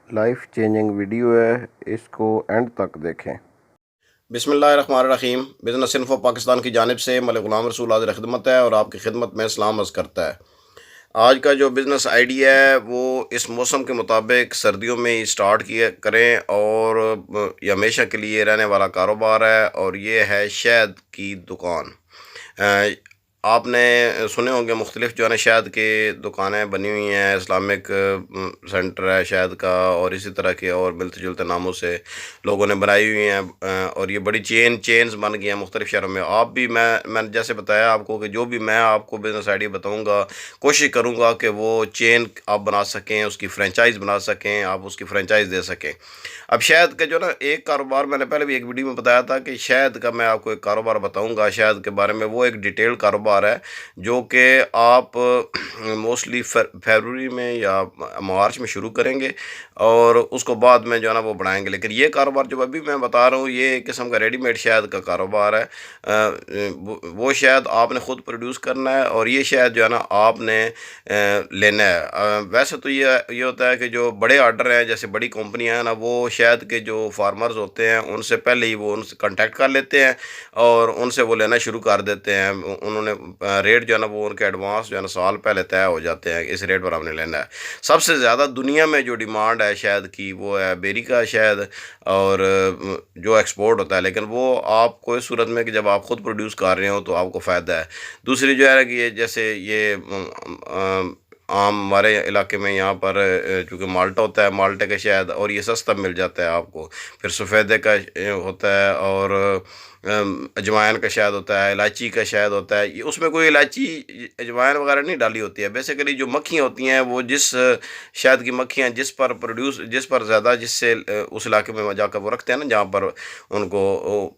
Life changing video ہے، اس کو and تک دیکھیں۔ بسم اللہ الرحمن الرحیم۔ بزنس انفو پاکستان کی جانب سے ملک غلام رسول حاضر خدمت ہے اور آپ کی خدمت میں سلام عرض کرتا ہے۔ آج کا جو بزنس آئیڈیا ہے وہ اس موسم کے مطابق سردیوں میں ہی سٹارٹ کریں اور یہ ہمیشہ کے لیے رہنے والا کاروبار ہے، اور یہ ہے شہد کی دکان۔ آپ نے سنے ہوں گے مختلف جو ہے نا شہد کے دکانیں بنی ہوئی ہیں، اسلامک سینٹر ہے شہد کا، اور اسی طرح کے اور ملتے جلتے ناموں سے لوگوں نے بنائی ہوئی ہیں، اور یہ بڑی چینز بن گئی ہیں مختلف شہروں میں۔ آپ بھی میں نے جیسے بتایا آپ کو کہ جو بھی میں آپ کو بزنس آئیڈیا بتاؤں گا، کوشش کروں گا کہ وہ چین آپ بنا سکیں، اس کی فرینچائز بنا سکیں، آپ اس کی فرینچائز دے سکیں۔ اب شہد کا جو نا ایک کاروبار میں نے پہلے بھی ایک ویڈیو میں بتایا تھا کہ شہد کا میں آپ کو ایک کاروبار بتاؤں گا شہد کے بارے میں، وہ ایک ڈیٹیل کاروبار ہے جو کہ آپ موسٹلی فیبروری میں یا مارچ میں شروع کریں گے اور اس کو بعد میں جو ہے نا وہ بڑھائیں گے۔ لیکن یہ کاروبار جو ابھی میں بتا رہا ہوں یہ ایک قسم کا ریڈی میڈ شہد کا کاروبار ہے۔ وہ شہد آپ نے خود پروڈیوس کرنا ہے اور یہ شہد جو ہے نا آپ نے لینا ہے۔ ویسے تو یہ ہوتا ہے کہ جو بڑے آرڈر ہیں، جیسے بڑی کمپنیاں ہیں نا، وہ شہد کے جو فارمرز ہوتے ہیں ان سے پہلے ہی وہ ان سے کانٹیکٹ کر لیتے ہیں اور ان سے وہ لینا شروع کر دیتے ہیں۔ انہوں نے ریٹ جو ہے نا وہ ان کے ایڈوانس جو ہے نا سال پہلے طے ہو جاتے ہیں، اس ریٹ پر ہم نے لینا ہے۔ سب سے زیادہ دنیا میں جو ڈیمانڈ ہے شہد کی وہ ہے بیری کا شہد، اور جو ایکسپورٹ ہوتا ہے، لیکن وہ آپ کو اس صورت میں کہ جب آپ خود پروڈیوس کر رہے ہو تو آپ کو فائدہ ہے۔ دوسری جو ہے کہ یہ جیسے یہ عام ہمارے علاقے میں یہاں پر چونکہ مالٹا ہوتا ہے، مالٹے کا شہد، اور یہ سستا مل جاتا ہے آپ کو۔ پھر سفیدے کا ہوتا ہے، اور اجوائن کا شہد ہوتا ہے، الائچی کا شہد ہوتا ہے۔ اس میں کوئی الائچی اجوائن وغیرہ نہیں ڈالی ہوتی ہے، بیسیکلی جو مکھیاں ہوتی ہیں وہ جس شہد کی مکھیاں جس پر زیادہ جس سے اس علاقے میں جا کر وہ رکھتے ہیں نا، جہاں پر ان کو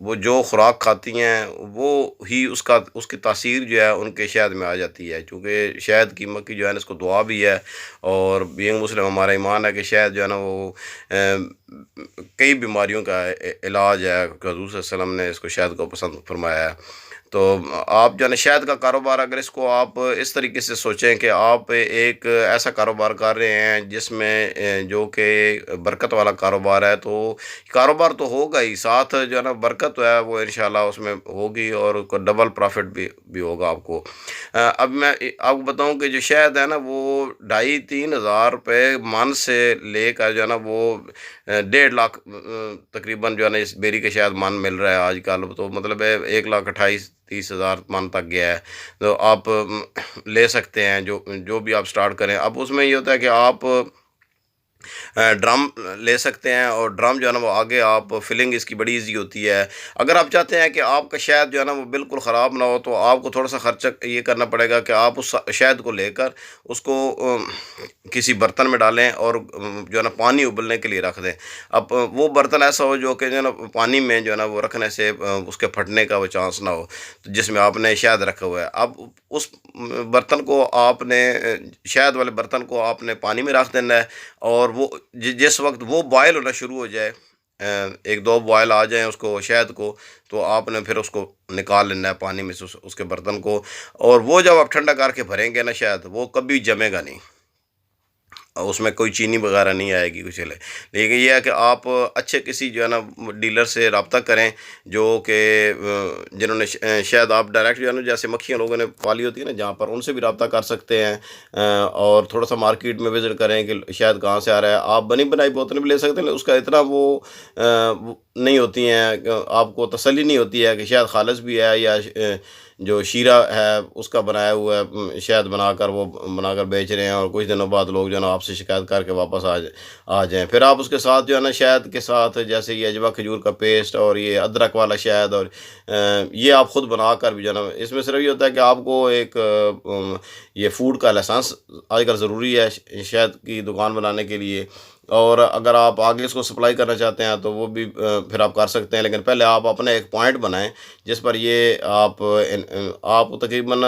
وہ جو خوراک کھاتی ہیں وہ ہی اس کی تاثیر جو ہے ان کے شہد میں آ جاتی ہے، چونکہ شہد کی مکھی جو ہے نا اس کو دعا بھی ہے، اور بینگ مسلم ہمارا ایمان ہے کہ شہد جو ہے نا وہ کئی بیماریوں کا علاج ہے، کہ حضور صلی اللہ علیہ وسلم نے اس کو شہد کو پسند فرمایا ہے۔ تو آپ جو ہے نا شہد کا کاروبار اگر اس کو آپ اس طریقے سے سوچیں کہ آپ ایک ایسا کاروبار کر رہے ہیں جس میں جو کہ برکت والا کاروبار ہے، تو کاروبار تو ہوگا ہی، ساتھ جو ہے نا برکت تو ہے وہ انشاءاللہ اس میں ہوگی، اور ڈبل پرافٹ بھی ہوگا آپ کو۔ اب میں آپ کو بتاؤں کہ جو شہد ہے نا وہ 2,500-3,000 روپے من سے لے کر جو ہے نا وہ 1.5 لاکھ تقریباً جو ہے نا اس بیری کے شہد من مل رہا ہے آج کل، تو مطلب ہے 1,28,30,000 من تک گیا ہے۔ تو آپ لے سکتے ہیں جو بھی آپ سٹارٹ کریں۔ اب اس میں یہ ہوتا ہے کہ آپ ڈرم لے سکتے ہیں، اور ڈرم جو ہے نا وہ آگے آپ فلنگ اس کی بڑی ایزی ہوتی ہے۔ اگر آپ چاہتے ہیں کہ آپ کا شہد جو ہے نا وہ بالکل خراب نہ ہو، تو آپ کو تھوڑا سا خرچہ یہ کرنا پڑے گا کہ آپ اس شہد کو لے کر اس کو کسی برتن میں ڈالیں اور جو ہے نا پانی ابلنے کے لیے رکھ دیں۔ اب وہ برتن ایسا ہو جو کہ جو ہے نا پانی میں جو ہے نا وہ رکھنے سے اس کے پھٹنے کا وہ چانس نہ ہو، جس میں آپ نے شہد رکھا ہوا ہے۔ اب اس برتن کو آپ نے شہد والے برتن کو آپ نے پانی میں رکھ دینا ہے، اور وہ جس وقت وہ بوائل ہونا شروع ہو جائے، 1-2 بوائل آ جائیں اس کو شہد کو، تو آپ نے پھر اس کو نکال لینا ہے پانی میں سے اس کے برتن کو، اور وہ جب آپ ٹھنڈا کر کے بھریں گے نا شہد، وہ کبھی جمے گا نہیں، اس میں کوئی چینی وغیرہ نہیں آئے گی کچھ۔ لیکن یہ ہے کہ آپ اچھے کسی جو ہے نا ڈیلر سے رابطہ کریں، جو کہ جنہوں نے شاید آپ ڈائریکٹ جو ہے نا جیسے مکھیاں لوگوں نے پالی ہوتی ہے نا جہاں پر، ان سے بھی رابطہ کر سکتے ہیں، اور تھوڑا سا مارکیٹ میں وزٹ کریں کہ شاید کہاں سے آ رہا ہے۔ آپ بنی بنائی بوتلیں بھی لے سکتے ہیں، اس کا اتنا وہ نہیں ہوتی ہیں، آپ کو تسلی نہیں ہوتی ہے کہ شاید خالص بھی ہے، یا جو شیرہ ہے اس کا بنایا ہوا ہے شہد بنا کر بیچ رہے ہیں، اور کچھ دنوں بعد لوگ جو ہے نا آپ سے شکایت کر کے واپس آ جائیں۔ پھر آپ اس کے ساتھ جو ہے نا شہد کے ساتھ جیسے یہ اجوا کھجور کا پیسٹ اور یہ ادرک والا شہد، اور یہ آپ خود بنا کر بھی جو ہے نا، اس میں صرف یہ ہوتا ہے کہ آپ کو ایک یہ فوڈ کا لائسنس آج کل ضروری ہے شہد کی دکان بنانے کے لیے، اور اگر آپ آگے اس کو سپلائی کرنا چاہتے ہیں تو وہ بھی پھر آپ کر سکتے ہیں۔ لیکن پہلے آپ اپنے ایک پوائنٹ بنائیں جس پر یہ آپ تقریباً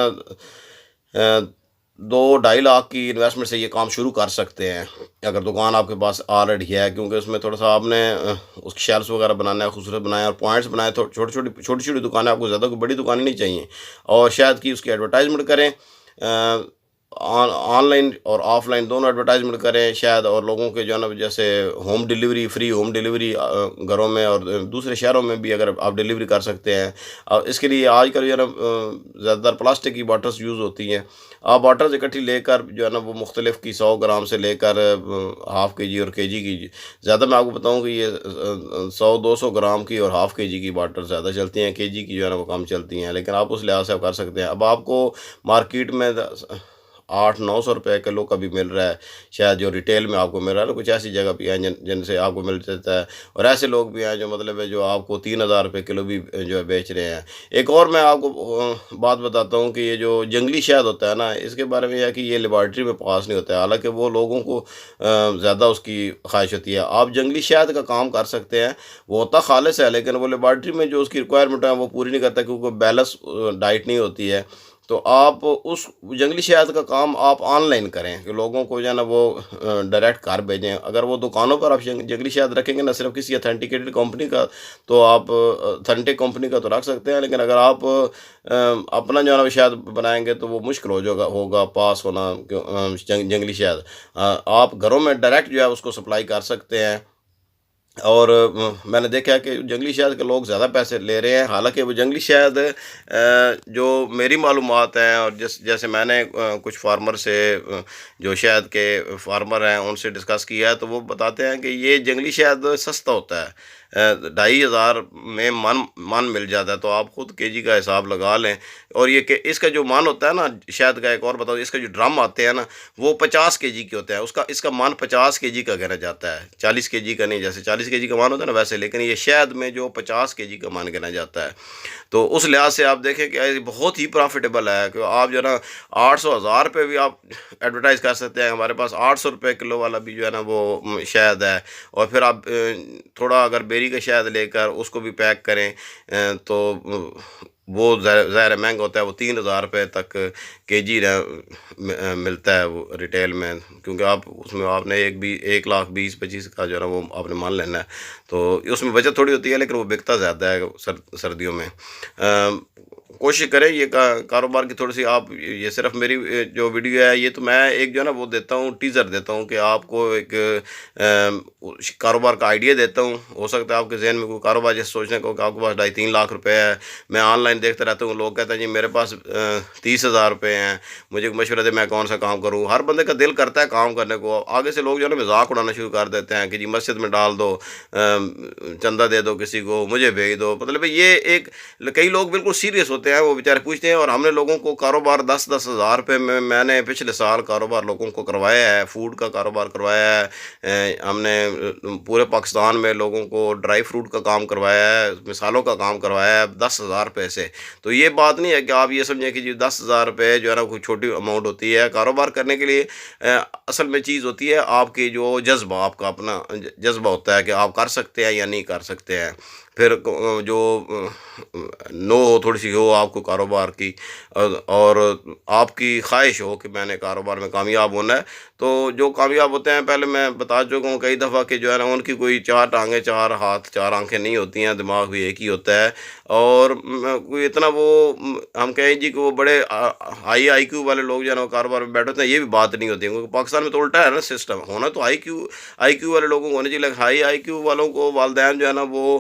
2-2.5 لاکھ کی انویسٹمنٹ سے یہ کام شروع کر سکتے ہیں، اگر دکان آپ کے پاس آلریڈی ہے، کیونکہ اس میں تھوڑا سا آپ نے اس کی شیلفس وغیرہ بنانا ہے، خوبصورت بنائیں اور پوائنٹس بنائیں، چھوٹی چھوٹی دکانیں، آپ کو زیادہ کوئی بڑی دکانیں نہیں چاہیے، اور شاید کی اس کی ایڈورٹائزمنٹ کریں۔ آن لائن اور آف لائن دونوں ایڈورٹائزمنٹ کریں شاید، اور لوگوں کے جو ہے نا جیسے home delivery, free home delivery گھروں میں اور دوسرے شہروں میں بھی اگر آپ ڈیلیوری کر سکتے ہیں۔ اس کے لیے آج کل جو ہے نا زیادہ تر پلاسٹک کی باٹلس یوز ہوتی ہیں۔ آپ باٹلز اکٹھی لے کر جو ہے نا وہ مختلف کی 100 گرام سے لے کر ہاف کے جی اور کے جی کی، زیادہ میں آپ کو بتاؤں کہ یہ 100-200 گرام کی اور ہاف کے جی کی باٹل زیادہ چلتی ہیں، کے جی کی جو ہے نا وہ کم چلتی ہیں، لیکن آپ اس لحاظ سے آپ کر سکتے ہیں۔ اب آپ کو مارکیٹ میں 800-900 روپے کلو کا بھی مل رہا ہے شاید، جو ریٹیل میں آپ کو مل رہا ہے نا، کچھ ایسی جگہ بھی ہیں جن سے آپ کو مل جاتا ہے، اور ایسے لوگ بھی ہیں جو مطلب ہے جو آپ کو 3000 روپے کلو بھی جو ہے بیچ رہے ہیں۔ ایک اور میں آپ کو بات بتاتا ہوں کہ یہ جو جنگلی شہد ہوتا ہے نا، اس کے بارے میں یہ ہے کہ یہ لیبارٹری میں پاس نہیں ہوتا ہے، حالانکہ وہ لوگوں کو زیادہ اس کی خواہش ہوتی ہے۔ آپ جنگلی شہد کا کام کر سکتے ہیں، وہ ہوتا خالص ہے، لیکن وہ لیبارٹری میں جو اس کی ریکوائرمنٹ ہے وہ پوری نہیں کرتا، کیونکہ بیلنس ڈائٹ نہیں ہوتی ہے۔ تو آپ اس جنگلی شہد کا کام آپ آن لائن کریں کہ لوگوں کو جو ہے نا وہ ڈائریکٹ گھر بھیجیں۔ اگر وہ دکانوں پر آپ جنگلی شہد رکھیں گے نا صرف کسی اتھینٹیکیٹڈ کمپنی کا، تو آپ اتھینٹک کمپنی کا تو رکھ سکتے ہیں، لیکن اگر آپ اپنا جو ہے نا شہد بنائیں گے تو وہ مشکل ہوگا پاس ہونا جنگلی شہد۔ آپ گھروں میں ڈائریکٹ جو ہے اس کو سپلائی کر سکتے ہیں، اور میں نے دیکھا کہ جنگلی شہد کے لوگ زیادہ پیسے لے رہے ہیں، حالانکہ وہ جنگلی شہد جو میری معلومات ہیں اور جیسے میں نے کچھ فارمر سے جو شہد کے فارمر ہیں ان سے ڈسکس کیا ہے، تو وہ بتاتے ہیں کہ یہ جنگلی شہد سستا ہوتا ہے، 2500 میں من مل جاتا ہے، تو آپ خود کے جی کا حساب لگا لیں۔ اور یہ کہ اس کا جو من ہوتا ہے نا شہد کا، ایک اور بتاؤ، اس کا جو ڈرم آتے ہیں نا وہ 50 کے جی کے ہوتا ہے، اس کا من 50 کے جی کا گنا جاتا ہے، 40 کے جی کا نہیں، جیسے 40 کے جی کا مان ہوتا ہے نا ویسے، لیکن یہ شہد میں جو 50 کے جی کا مان گنا جاتا ہے۔ تو اس لحاظ سے آپ دیکھیں کہ یہ بہت ہی پرافٹیبل ہے، کہ آپ جو ہے نا 800-1000 روپے بھی آپ ایڈورٹائز کر سکتے ہیں۔ ہمارے پاس 800 روپے کلو والا بھی جو ہے نا وہ شہد ہے، اور پھر آپ تھوڑا اگر بیری کا شہد لے کر اس کو بھی پیک کریں تو وہ ظاہر مہنگا ہوتا ہے، وہ 3000 روپے تک کے جی ملتا ہے وہ ریٹیل میں، کیونکہ آپ اس میں آپ نے 1,20,25 کا جو ہے نا وہ آپ نے مان لینا ہے، تو اس میں بچت تھوڑی ہوتی ہے، لیکن وہ بکتا زیادہ ہے سردیوں میں۔ کوشش کریں یہ کاروبار کی تھوڑی سی آپ، یہ صرف میری جو ویڈیو ہے یہ تو میں ایک جو ہے نا وہ دیتا ہوں، ٹیزر دیتا ہوں کہ آپ کو ایک کاروبار کا آئیڈیا دیتا ہوں۔ ہو سکتا ہے آپ کے ذہن میں کوئی کاروبار جیسے سوچنے کو کہ آپ کے پاس 2.5-3 لاکھ روپے ہے، میں آن لائن دیکھتا رہتا ہوں، لوگ کہتے ہیں جی میرے پاس 30,000 روپے ہیں، مجھے مشورہ دے میں کون سا کام کروں۔ ہر بندے کا دل کرتا ہے کام کرنے کو، آگے سے لوگ جو ہے نا مذاق اڑانا شروع کر دیتے ہیں کہ جی مسجد میں ڈال دو، چندہ دے دو کسی کو، مجھے بھیج دو، مطلب یہ ایک کئی لوگ بالکل سیریس ہوتے ہیں، وہ بیچارے پوچھتے ہیں۔ اور ہم نے لوگوں کو کاروبار 10,000 روپے میں نے پچھلے سال کاروبار لوگوں کو کروایا ہے، فوڈ کا کاروبار کروایا ہے، ہم نے پورے پاکستان میں لوگوں کو ڈرائی فروٹ کا کام کروایا ہے، مثالوں کا کام کروایا ہے 10,000 روپے سے۔ تو یہ بات نہیں ہے کہ آپ یہ سمجھیں کہ جی 10,000 روپے جو ہے نا کوئی چھوٹی اماؤنٹ ہوتی ہے۔ کاروبار کرنے کے لیے اصل میں چیز ہوتی ہے آپ کی جو جذبہ، آپ کا اپنا جذبہ ہوتا ہے کہ آپ کر سکتے ہیں یا نہیں کر سکتے ہیں۔ پھر جو نو تھوڑی سی ہو آپ کو کاروبار کی، اور آپ کی خواہش ہو کہ میں نے کاروبار میں کامیاب ہونا ہے، تو جو کامیاب ہوتے ہیں، پہلے میں بتا چکا ہوں کئی دفعہ کہ جو ہے نا ان کی کوئی 4 ٹانگیں 4 ہاتھ 4 آنکھیں نہیں ہوتی ہیں، دماغ بھی ایک ہی ہوتا ہے، اور کوئی اتنا وہ ہم کہیں جی کہ وہ بڑے ہائی آئی کیو والے لوگ جو ہے نا وہ کاروبار میں بیٹھے ہوتے ہیں، یہ بھی بات نہیں ہوتی ہے، کیونکہ پاکستان میں تو الٹا ہے نا سسٹم، ہونا تو آئی کیو والے لوگوں کو ہونا چاہیے، لیکن ہائی آئی کیو والوں کو والدین جو ہے نا وہ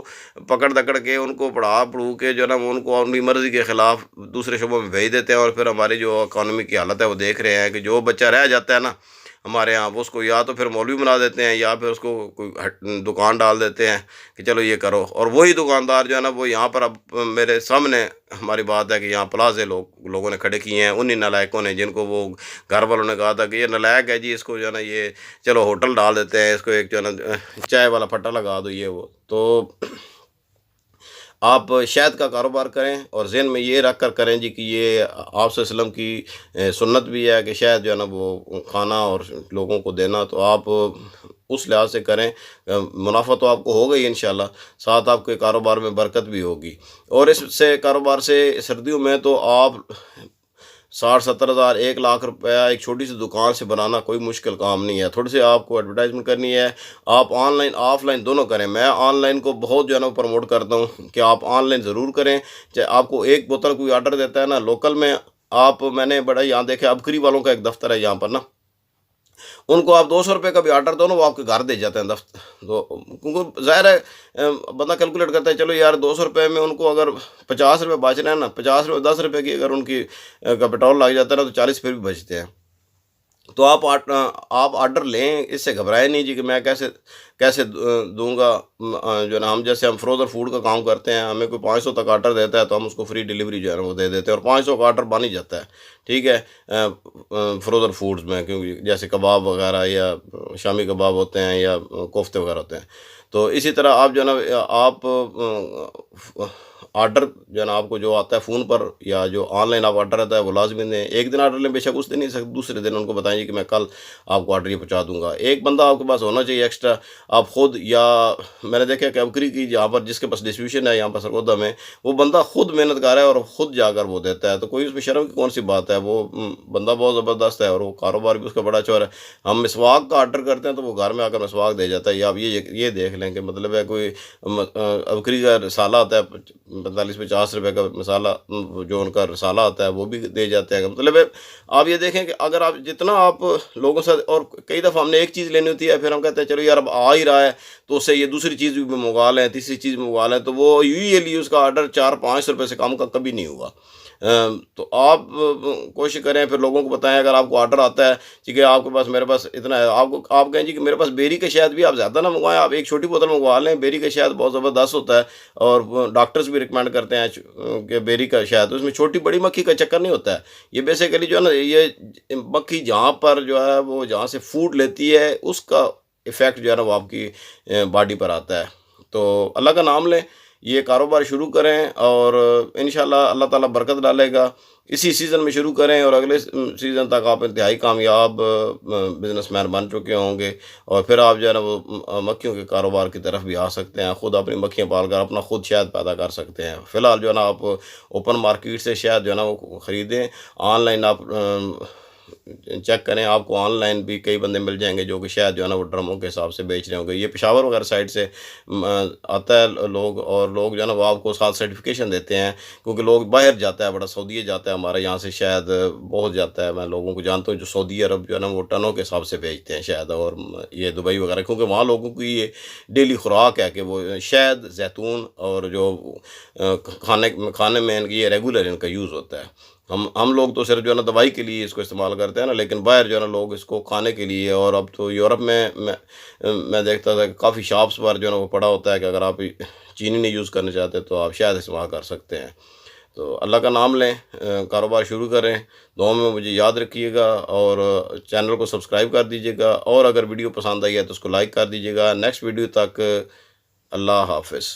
پکڑ کے ان کو پڑھو کے جو ہے نا وہ ان کو اپنی مرضی کے خلاف دوسرے شعبوں میں بھیج دیتے ہیں، اور پھر ہماری جو اکانومی کی حالت ہے وہ دیکھ رہے ہیں کہ جو بچہ رہ جاتا ہے نا ہمارے ہاں، وہ اس کو یا تو پھر مولوی بنا دیتے ہیں، یا پھر اس کو کوئی دکان ڈال دیتے ہیں کہ چلو یہ کرو، اور وہی دکاندار جو ہے نا وہ یہاں پر اب میرے سامنے ہماری بات ہے کہ یہاں پلازے لوگوں نے کھڑے کیے ہیں، انہی نالائقوں نے، جن کو وہ گھر والوں نے کہا تھا کہ یہ نالائق ہے جی، اس کو جو ہے نا یہ چلو ہوٹل ڈال دیتے ہیں، اس کو ایک جو ہے نا چائے والا پھٹا لگا دو، یہ وہ۔ تو آپ شہد کا کاروبار کریں، اور ذہن میں یہ رکھ کر کریں جی کہ یہ آپ صلی اللہ علیہ وسلم کی سنت بھی ہے کہ شہد جو ہے نا وہ کھانا اور لوگوں کو دینا، تو آپ اس لحاظ سے کریں، منافع تو آپ کو ہوگا ہی انشاءاللہ، ساتھ آپ کے کاروبار میں برکت بھی ہوگی۔ اور اس سے کاروبار سے سردیوں میں تو آپ 60-70 ہزار 1 لاکھ روپیہ ایک چھوٹی سی دکان سے بنانا کوئی مشکل کام نہیں ہے، تھوڑی سی آپ کو ایڈورٹائزمنٹ کرنی ہے۔ آپ آن لائن آف لائن دونوں کریں، میں آن لائن کو بہت جو ہے نا پروموٹ کرتا ہوں کہ آپ آن لائن ضرور کریں، چاہے آپ کو ایک بوتل کوئی آرڈر دیتا ہے نا لوکل میں، آپ میں نے بڑا یہاں دیکھا ابکری والوں کا ایک دفتر ہے یہاں پر نا، ان کو آپ 200 روپے کا بھی آرڈر دو نا، وہ آپ کے گھر دے جاتے ہیں دفتر تو، کیونکہ ظاہر ہے بندہ کیلکولیٹ کرتا ہے چلو یار 200 روپے میں ان کو اگر 50 روپے بچ رہے ہیں نا، 50 روپے 10 روپے کی اگر ان کی کا پیٹرول لگ جاتا ہے نا تو 40 روپے بھی بچتے ہیں۔ تو آپ آرڈر لیں، اس سے گھبرائے نہیں جی کہ میں کیسے دوں گا۔ جو ہے نا ہم جیسے ہم فروزن فوڈ کا کام کرتے ہیں، ہمیں کوئی 500 تک آرڈر دیتا ہے تو ہم اس کو فری ڈیلیوری جو ہے نا وہ دے دیتے ہیں، اور 500 کا آرڈر بن ہی جاتا ہے، ٹھیک ہے، فروزن فوڈز میں، کیونکہ جیسے کباب وغیرہ یا شامی کباب ہوتے ہیں یا کوفتے وغیرہ ہوتے ہیں۔ تو اسی طرح آپ جو ہے نا آپ آرڈر جو ہے نا آپ کو جو آتا ہے فون پر یا جو آن لائن آپ آرڈر آتا ہے وہ لازمی دیں، ایک دن آرڈر لیں بے شک، اس دن نہیں سکتے، دوسرے دن ان کو بتائیں کہ میں کل آپ کو آرڈر یہ پہنچا دوں گا۔ ایک بندہ آپ کے پاس ہونا چاہیے ایکسٹرا، آپ خود، یا میں نے دیکھا کہ ابکری کی جہاں پر جس کے پاس ڈسٹریبیوشن ہے یہاں پر سرگودا میں، وہ بندہ خود محنت کر رہا ہے اور خود جا کر وہ دیتا ہے، تو کوئی اس میں شرم کی کون سی بات ہے، وہ بندہ بہت زبردست ہے اور وہ کاروبار بھی اس کا بڑا چور ہے۔ ہم مسواک کا آرڈر کرتے ہیں تو وہ گھر میں آ کر مسواک دے جاتا ہے، یا آپ یہ دیکھ لیں کہ مطلب ہے کوئی ابکری کا رسالہ آتا ہے 45-50 روپے کا مسالہ، جو ان کا رسالہ آتا ہے وہ بھی دے جاتے ہیں۔ مطلب ہے آپ یہ دیکھیں کہ اگر آپ جتنا آپ لوگوں سے، اور کئی دفعہ ہم نے ایک چیز لینی ہوتی ہے پھر ہم کہتے ہیں چلو یار اب آ ہی رہا ہے تو اس سے یہ دوسری چیز بھی منگوا لیں، تیسری چیز منگوا لیں، تو وہ یوزلی اس کا آرڈر 400-500 روپے سے کم کا کبھی نہیں ہوگا۔ تو آپ کوشش کریں، پھر لوگوں کو بتائیں اگر آپ کو آرڈر آتا ہے ٹھیک ہے آپ کے پاس، میرے پاس اتنا ہے، آپ کہیں جی کہ میرے پاس بیری کا شہد بھی آپ زیادہ نہ منگوائیں، آپ ایک چھوٹی بوتل منگوا لیں، بیری کا شہد بہت زبردست ہوتا ہے، اور ڈاکٹرز بھی ریکمینڈ کرتے ہیں کہ بیری کا شہد، اس میں چھوٹی بڑی مکھی کا چکر نہیں ہوتا ہے، یہ بیسیکلی جو ہے نا یہ مکھی جہاں پر جو ہے وہ جہاں سے فوڈ لیتی ہے اس کا ایفیکٹ جو ہے نا وہ آپ کی باڈی پر آتا ہے۔ تو اللہ کا نام لیں، یہ کاروبار شروع کریں، اور انشاءاللہ اللہ تعالیٰ برکت ڈالے گا۔ اسی سیزن میں شروع کریں اور اگلے سیزن تک آپ انتہائی کامیاب بزنس مین بن چکے ہوں گے، اور پھر آپ جو ہے نا وہ مکھیوں کے کاروبار کی طرف بھی آ سکتے ہیں، خود اپنی مکھیاں پال کر اپنا خود شہد پیدا کر سکتے ہیں۔ فی الحال جو ہے نا آپ اوپن مارکیٹ سے شہد جو ہے نا وہ خریدیں، آن لائن آپ چیک کریں، آپ کو آن لائن بھی کئی بندے مل جائیں گے جو کہ شاید جو ہے نا وہ ڈرموں کے حساب سے بیچ رہے ہوں گے، یہ پشاور وغیرہ سائڈ سے آتا ہے لوگ، اور لوگ جو ہے نا وہ آپ کو ساتھ سرٹیفکیشن دیتے ہیں، کیونکہ لوگ باہر جاتا ہے، بڑا سعودیہ جاتا ہے، ہمارے یہاں سے شاید بہت جاتا ہے، میں لوگوں کو جانتا ہوں جو سعودی عرب جو ہے نا وہ ٹنوں کے حساب سے بیچتے ہیں شاید، اور یہ دبئی وغیرہ، کیونکہ وہاں لوگوں کی یہ ڈیلی خوراک ہے کہ وہ شہد، زیتون، اور جو کھانے میں ان کی یہ ریگولر ان کا یوز ہوتا ہے۔ ہم لوگ تو صرف جو ہے نا دوائی کے لیے اس کو استعمال کرتے ہیں نا، لیکن باہر جو ہے نا لوگ اس کو کھانے کے لیے، اور اب تو یورپ میں دیکھتا تھا کہ کافی شاپس پر جو ہے نا وہ پڑا ہوتا ہے کہ اگر آپ چینی نہیں یوز کرنا چاہتے تو آپ شاید استعمال کر سکتے ہیں۔ تو اللہ کا نام لیں، کاروبار شروع کریں، دعاؤں میں مجھے یاد رکھیے گا، اور چینل کو سبسکرائب کر دیجیے گا، اور اگر ویڈیو پسند آئی ہے تو اس کو لائک کر دیجیے گا۔ نیکسٹ ویڈیو تک اللہ حافظ۔